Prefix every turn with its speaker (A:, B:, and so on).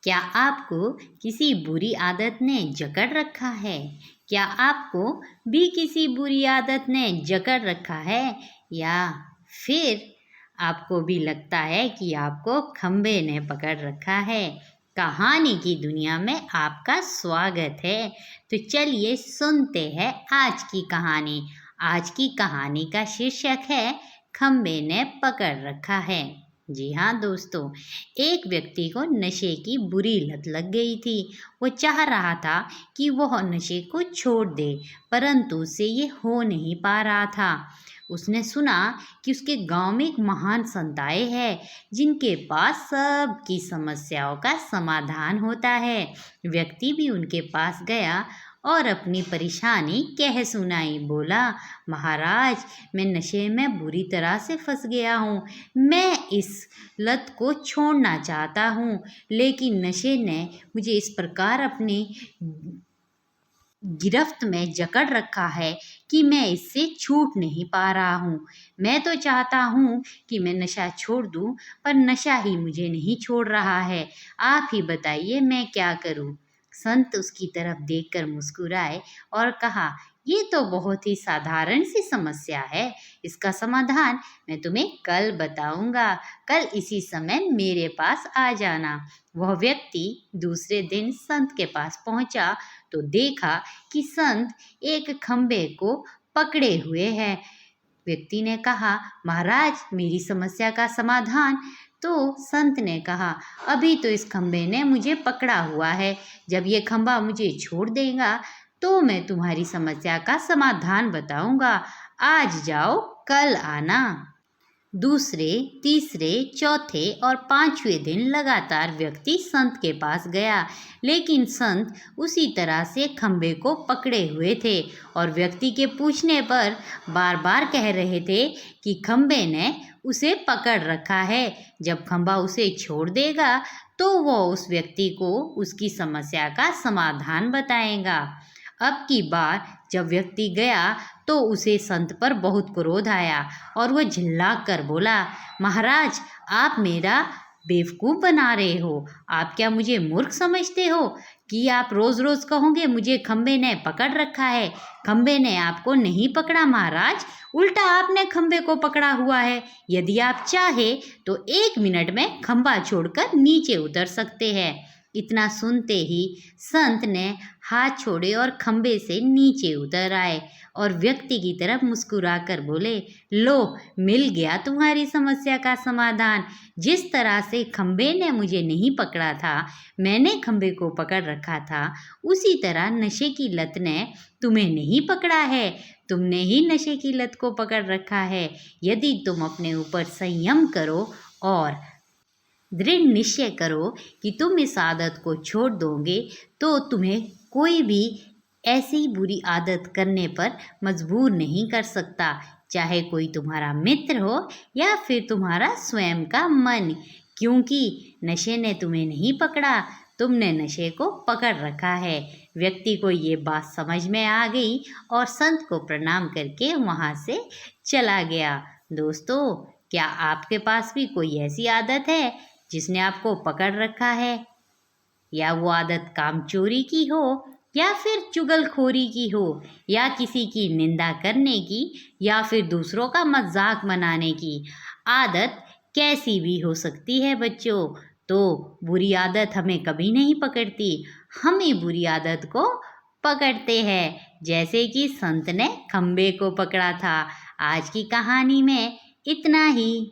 A: क्या आपको किसी बुरी आदत ने जकड़ रखा है? क्या आपको भी किसी बुरी आदत ने जकड़ रखा है? या फिर आपको भी लगता है कि आपको खंबे ने पकड़ रखा है? कहानी की दुनिया में आपका स्वागत है। तो चलिए सुनते हैं आज की कहानी। आज की कहानी का शीर्षक है खंबे ने पकड़ रखा है। जी हाँ दोस्तों, एक व्यक्ति को नशे की बुरी लत लग गई थी। वो चाह रहा था कि वह नशे को छोड़ दे, परंतु उससे ये हो नहीं पा रहा था। उसने सुना कि उसके गांव में एक महान संत आए हैं जिनके पास सबकी समस्याओं का समाधान होता है। व्यक्ति भी उनके पास गया और अपनी परेशानी कह सुनाई। बोला, महाराज, मैं नशे में बुरी तरह से फंस गया हूँ। मैं इस लत को छोड़ना चाहता हूँ, लेकिन नशे ने मुझे इस प्रकार अपनी गिरफ्त में जकड़ रखा है कि मैं इससे छूट नहीं पा रहा हूँ। मैं तो चाहता हूँ कि मैं नशा छोड़ दूँ, पर नशा ही मुझे नहीं छोड़ रहा है। आप ही बताइए मैं क्या करूँ? संत उसकी तरफ देखकर मुस्कुराए और कहा, ये तो बहुत ही साधारण सी समस्या है। इसका समाधान मैं तुम्हें कल बताऊंगा। कल इसी समय मेरे पास आ जाना। वह व्यक्ति दूसरे दिन संत के पास पहुंचा तो देखा कि संत एक खंबे को पकड़े हुए हैं। व्यक्ति ने कहा, महाराज, मेरी समस्या का समाधान। तो संत ने कहा, अभी तो इस खंबे ने मुझे पकड़ा हुआ है। जब ये खंबा मुझे छोड़ देगा तो मैं तुम्हारी समस्या का समाधान बताऊंगा। आज जाओ, कल आना। दूसरे, तीसरे, चौथे और पांचवें दिन लगातार व्यक्ति संत के पास गया, लेकिन संत उसी तरह से खंबे को पकड़े हुए थे और व्यक्ति के पूछने पर बार बार कह रहे थे कि खंबे ने उसे पकड़ रखा है। जब खंबा उसे छोड़ देगा तो वो उस व्यक्ति को उसकी समस्या का समाधान बताएगा। अब की बार जब व्यक्ति गया तो उसे संत पर बहुत क्रोध आया और वह झिल्ला कर बोला, महाराज, आप मेरा बेवकूफ़ बना रहे हो। आप क्या मुझे मूर्ख समझते हो कि आप रोज़ रोज़ कहोगे मुझे खंबे ने पकड़ रखा है? खंबे ने आपको नहीं पकड़ा महाराज, उल्टा आपने खंबे को पकड़ा हुआ है। यदि आप चाहे तो 1 मिनट में खंबा छोड़कर नीचे उतर सकते हैं। इतना सुनते ही संत ने हाथ छोड़े और खंबे से नीचे उतर आए और व्यक्ति की तरफ मुस्कुरा कर बोले, लो, मिल गया तुम्हारी समस्या का समाधान। जिस तरह से खंबे ने मुझे नहीं पकड़ा था, मैंने खंबे को पकड़ रखा था, उसी तरह नशे की लत ने तुम्हें नहीं पकड़ा है। तुमने ही नशे की लत को पकड़ रखा है। यदि तुम अपने ऊपर संयम करो और दृढ़ निश्चय करो कि तुम इस आदत को छोड़ दोगे, तो तुम्हें कोई भी ऐसी बुरी आदत करने पर मजबूर नहीं कर सकता, चाहे कोई तुम्हारा मित्र हो या फिर तुम्हारा स्वयं का मन। क्योंकि नशे ने तुम्हें नहीं पकड़ा, तुमने नशे को पकड़ रखा है। व्यक्ति को ये बात समझ में आ गई और संत को प्रणाम करके वहाँ से चला गया। दोस्तों, क्या आपके पास भी कोई ऐसी आदत है जिसने आपको पकड़ रखा है? या वो आदत कामचोरी की हो, या फिर चुगलखोरी की हो, या किसी की निंदा करने की, या फिर दूसरों का मजाक बनाने की। आदत कैसी भी हो सकती है बच्चों, तो बुरी आदत हमें कभी नहीं पकड़ती, हम ही बुरी आदत को पकड़ते हैं, जैसे कि संत ने खंबे को पकड़ा था। आज की कहानी में इतना ही।